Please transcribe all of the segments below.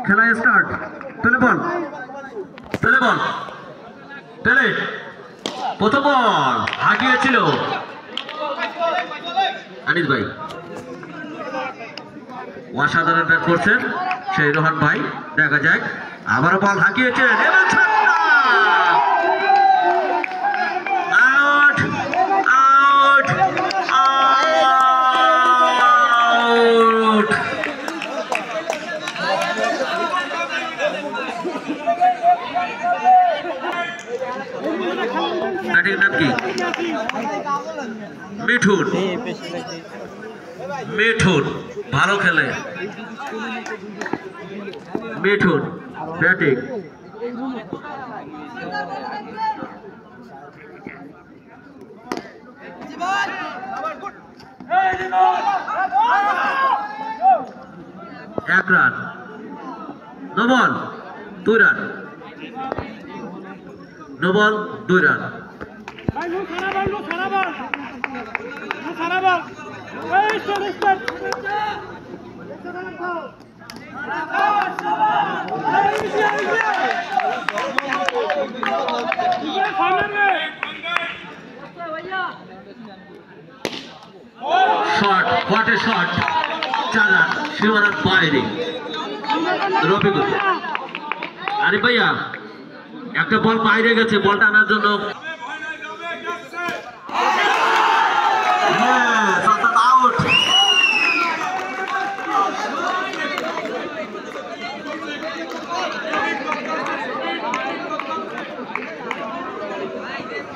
খেলা স্টার্ট। পেলে বল, পেলে বল, পেলে প্রথম বল হাঁকিয়েছিল আনিস ভাই। অসাধারণ ব্যাট করছেন সেই রোহান ভাই। দেখা যাক, আবারও বল হাঁকিয়েছেন এবং আউট, আউট, আউট। ব্যাটিং নাম কি? মিঠুন। মিঠুন ভালো খেলে। মিঠুন ব্যাটিং। এক run. No ball, 2 run. No ball, 2 run. Shot, what a shot. 4 run সীমানার বাইরে। রফিকুল। আরে ভাইয়া, একটা বল বাইরে গেছে, বলটা আনার জন্য আউট।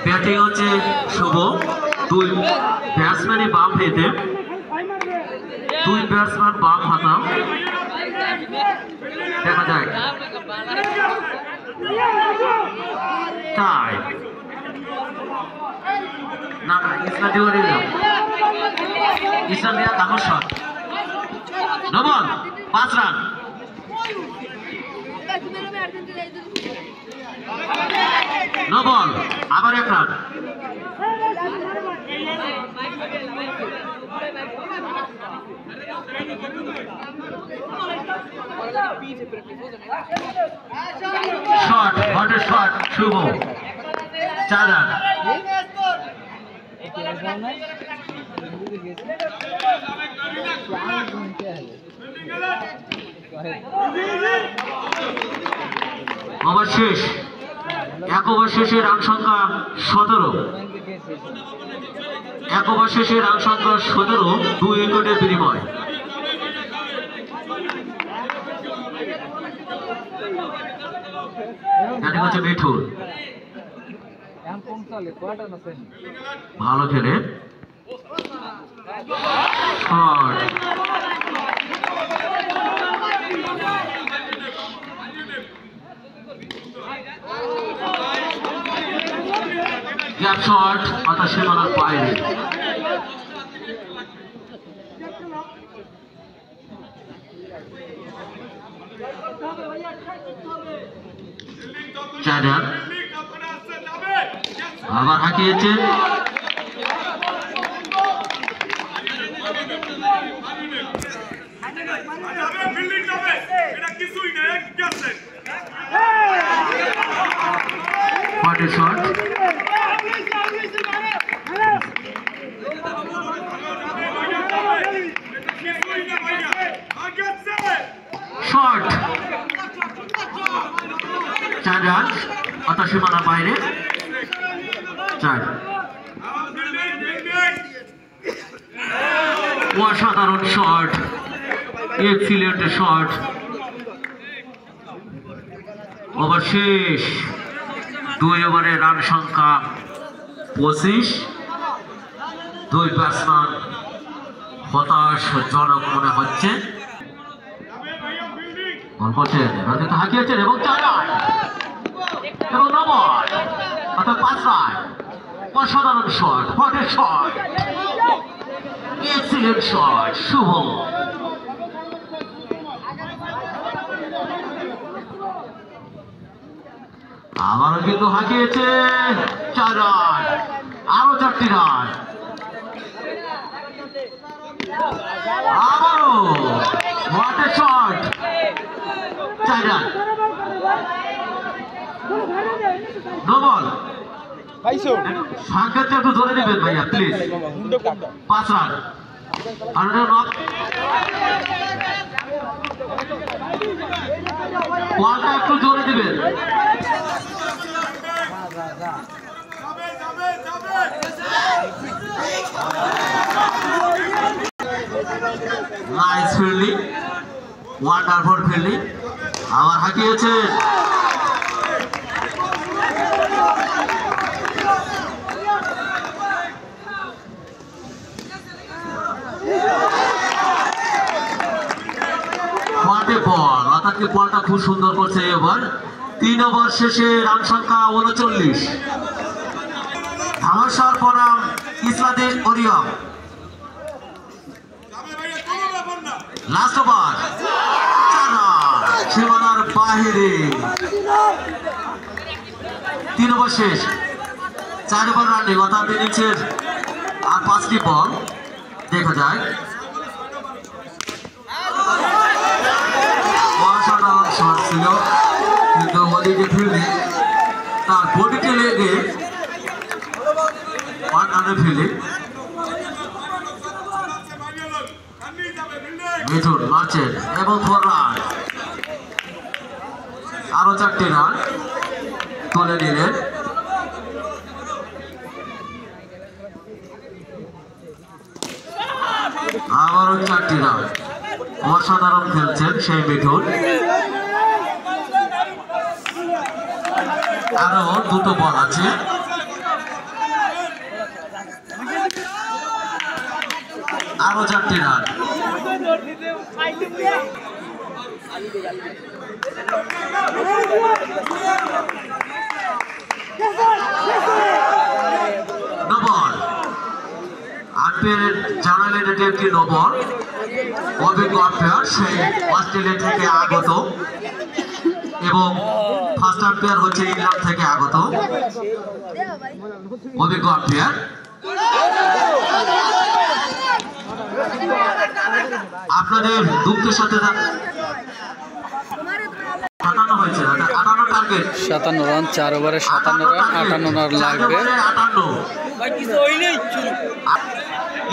ব্যাটিং হচ্ছে শুভ। 2 ব্যাটসম্যানই বাম হাতে, 2 ব্যাটসম্যান বাম হাতা। দেখা যায় টাই না, ইসলাম দিয়া দামর shot. No ball, 5 run. No ball, আবার 1 run. Shot, what a shot. Shubho 4 run. Over শেষ। 1 ওভার শেষে রান সংখ্যা 17। 1 ওভার শেষে রান সংখ্যা 17, 2 উইকেটের বিনিময়। হচ্ছে মিঠুন ভালো খেলে। গ্যাপ শট, মাথা সীমানার বাইরে। আবার হাঁকিয়েছে। শট, শট, 4 রান, মাথা সীমানার বাইরে। 4। অসাধারণ শট, এক্সিলেন্ট শট। ওভার শেষ। 2 ওভারে রান সংখ্যা 25। 2 ব্যাটসম্যান হতাশজনক মনে হচ্ছে। হাঁকিয়েছেন এবং 4 রান এবং 9 বল, অর্থাৎ 5 রান। অসাধারণ shot, what a shot, excellent shot. Shubho আবারও কিন্তু হাঁকিয়েছে। 4 রান, আরো 4টি রান। আবারও What a shot! 4 run. No ball. সংকেতটা একটু ধরে নেবেন ভাইয়া প্লিজ। 5 রান। Under knock. বলটা একটু জোরে দিবেন। Nice fielding, wonderful fielding. আবার হাঁকিয়েছে। বল অর্থাৎ বলটা খুব সুন্দর করছে এবার। 3 ওভার শেষে রান সংখ্যা 39। ধামাসার বনাম ইসলাদে ওরিয়ম। লাস্ট ওভার, সীমানার বাহিরে। 3 ওভার শেষ, 4 ওভার রানিং অর্থাৎ ইনিংসের আর 5টি বল। দেখা যায় অসাধারণ শট ছিল, কিন্তু ওদিকে ফিল্ডিং তার বডিতে লেগে ফিল্ডিং। মিঠুন মারছেন এবং 4 রান। আরো 4টি রান তুলে নিলেন। আবারও 4টি রান। অসাধারণ খেলছেন সেই মিঠুন। আরো 2টো বল আছে। আরো 4টি রান। নো বল। আম্পায়ার জানালেন এটি একটি নো বল। অভিজ্ঞ আম্পায়ার সেই অস্ট্রেলিয়া থেকে আগত এবং ফার্স্ট আম্পায়ার হচ্ছে ইংল্যান্ড থেকে আগত অভিজ্ঞ আম্পায়ার। আপনাদের দুঃখের সাথে 57 হয়েছে, 58 টার্গেট। 57 রান, 4 ওভারে 57 রান, 58 রান লাগবে।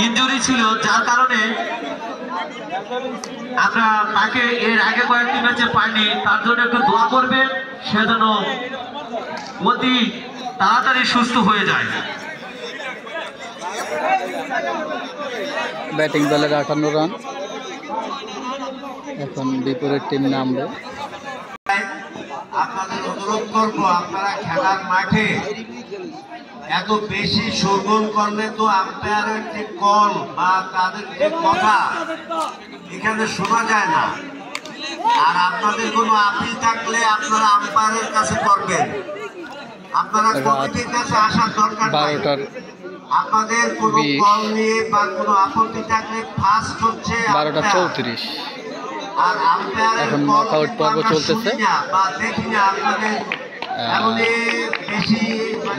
ইনজুরি ছিল, যার কারণে আমরা তাকে এর আগে কয়েকটি ম্যাচে পাইনি। তার জন্য একটু দোয়া করবেন, সে যেন অতি তাড়াতাড়ি সুস্থ হয়ে যায়। ব্যাটিং দলের 58 রান। এখন বিপরীত টিম নামবে। আপনাদের অনুরোধ করবো, আপনারা খেলার মাঠে এত বেশি শোরগোল করলে তো আম্পায়ারের যে কল বা তাদের যে কথা এখানে শোনা যায় না। আর আপনাদের কোনো আপিল থাকলে আপনারা আম্পায়ারের কাছে করবেন, আপনারা কমিটির কাছে আসার দরকার নাই। আপনাদের কোনো কল নিয়ে বা কোনো আপত্তি থাকলে ফার্স্ট হচ্ছে 12:34। আর আম্পায়ারের এখন নকআউট পর্ব চলতেছে। বা দেখি না আপনাদের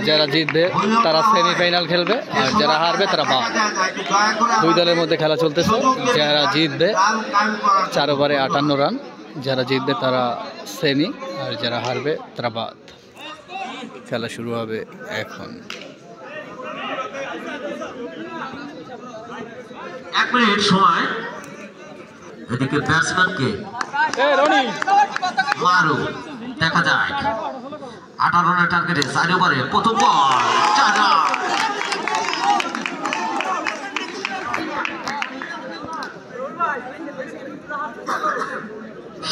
যারা জিতবে তারা সেমিফাইনাল খেলবে, আর যারা হারবে তারা বাদ। 2 দলের মধ্যে খেলা চলতেছে। যারা জিতবে 4 ওভারে 58 রান, যারা জিতবে তারা সেমি, আর যারা হারবে তারা বাদ। খেলা শুরু হবে এখন। 1 মিনিট সময়। এদিকে ব্যাটসম্যানকে মারু দেখা যায়। 18 রানের টার্গেটে 4 ওভারে প্রথম বল, 4 রান।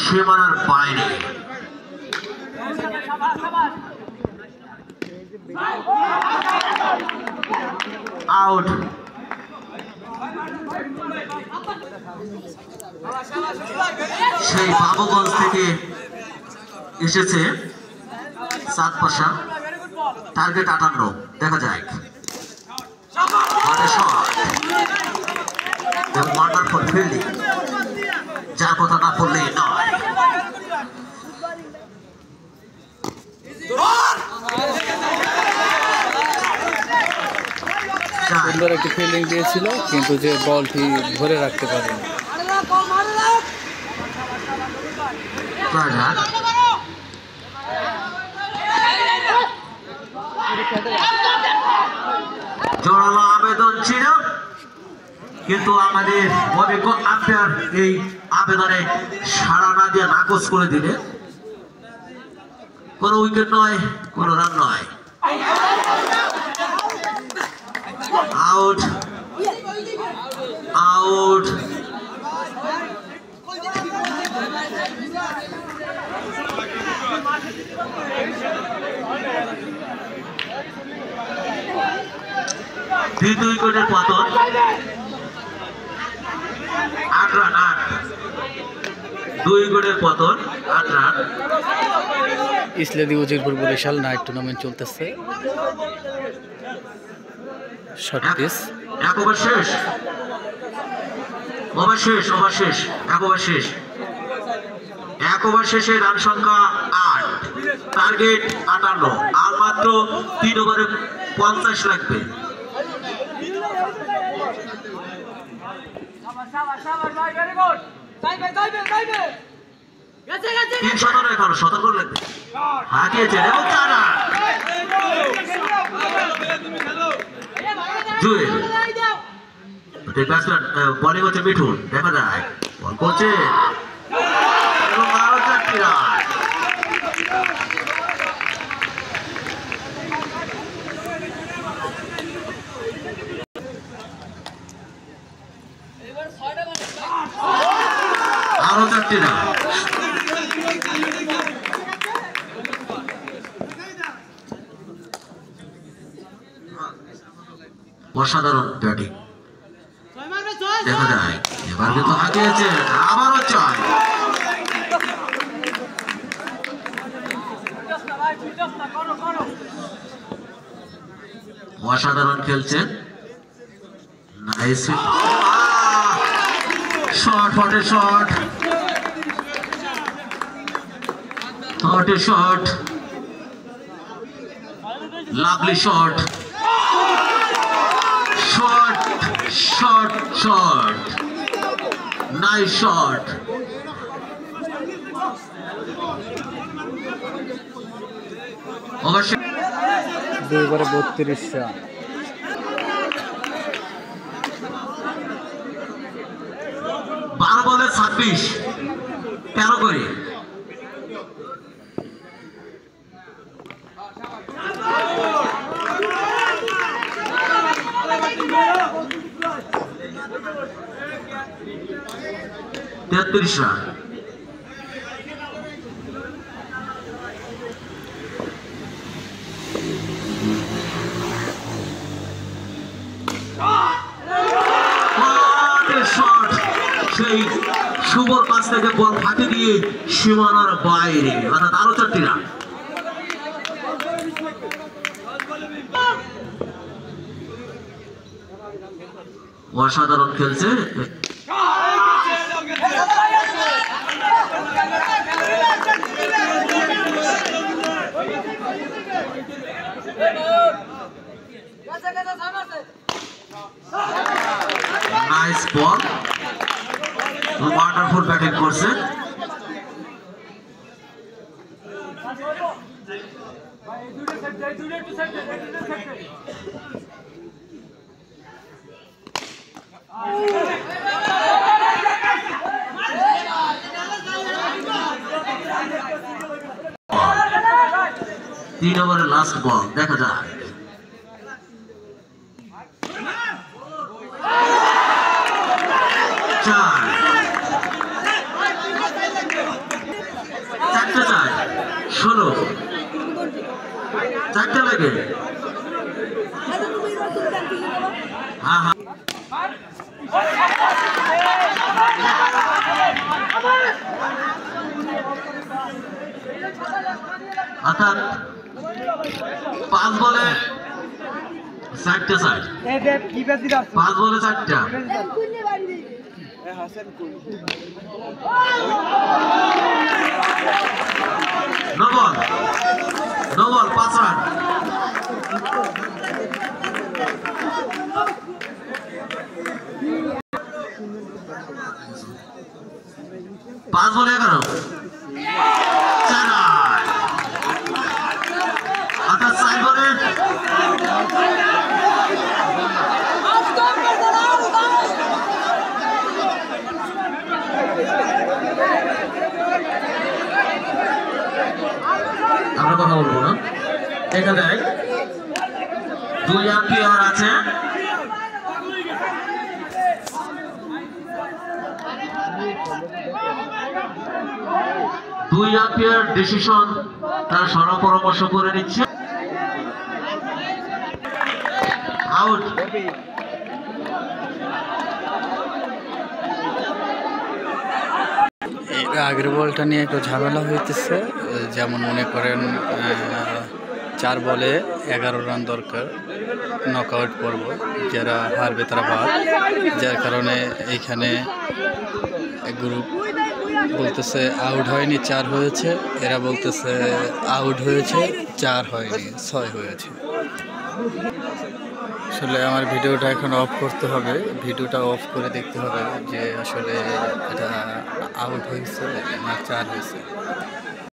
সীমানার বাইরে। আউট। সেই বাবুগঞ্জ থেকে এসেছে সাত পাশা, টার্গেট 58। দেখা যায় ওয়ান্ডারফুল ফিল্ডিং, যার কথা না বললেই নয়। সুন্দর একটি ফিল্ডিং দিয়েছিল, কিন্তু যে বলটি ধরে রাখতে পারেনি। রান জোরালো আবেদন ছিল, কিন্তু আমাদের অভিজ্ঞ আম্পায়ার এই আবেদনে সাড়া না দিয়ে নাকচ করে দিলে কোনো উইকেট নয়, কোনো রান নয়। আউট আউট দ্বিতীয় উইকেটের পতন। 8 রান 8, 2 উইকেটের পতন 8 রান। ইসলাদি উজিরপুর বরিশাল নাইট টুর্নামেন্ট চলতেছে। শর্ট পিচ এক ওভার শেষ, ওভার শেষ, ওভার শেষ, এক ওভার শেষ। এক ওভার শেষে রান সংখ্যা 8, টার্গেট 58, আর মাত্র 3 ওভারে 50 লাগবে। সতর্ক লাগবে, হাঁটিয়েছে এবং চারা জুয়েল বলিং হচ্ছে মিঠুন, দেখা যায় বল করছে এবং আরো 4টি রান। আরো 4টি রান। অসাধারণ ব্যাটিং দেখা যায়, এবার কিন্তু হাঁকিয়েছে, আবারও চাই। অসাধারণ খেলছেন, নাইস শট, হটে শট, হটে shot, lovely shot, shot shot shot, nice shot. অবশ্যই 2 ওভারে 32 রান। বারো বলে 26, 13 করে। তেত্রিশ রান। সেই শুভর পাশ থেকে বল ফাঁকি দিয়ে সীমানার বাইরে, অর্থাৎ আরো 4টি রান। অসাধারণ খেলছে, নাইস বল, ওয়ান্ডারফুল ব্যাটিং করছে। তিন ওভারের লাস্ট বল, দেখা যায়। চারটে চার, 16, 4টে লাগে। হ্যাঁ হ্যাঁ, অর্থাৎ 5 বলে 4টে সাইড, 5 বলে 4টা। No ball, 5 run. 5 বলে 11। আমরা কথা বলবো না। দেখা যায় 2 আম্পায়ার আছে, ডিসিশন তার সরল পরামর্শ করে নিচ্ছে। আউট। আগের বলটা নিয়ে একটু ঝামেলা হইতেছে, যেমন মনে করেন 4 বলে 11 রান দরকার, নকআউট পর্ব, যারা হারবে তারা বাদ। যার কারণে এইখানে গ্রুপ বলতেছে আউট হয়নি 4 হয়েছে, এরা বলতেছে আউট হয়েছে 4 হয়নি 6 হয়েছে। আসলে আমার ভিডিওটা এখন অফ করতে হবে, ভিডিওটা অফ করে দেখতে হবে যে আসলে এটা আউট হয়েছে না 4 হয়েছে।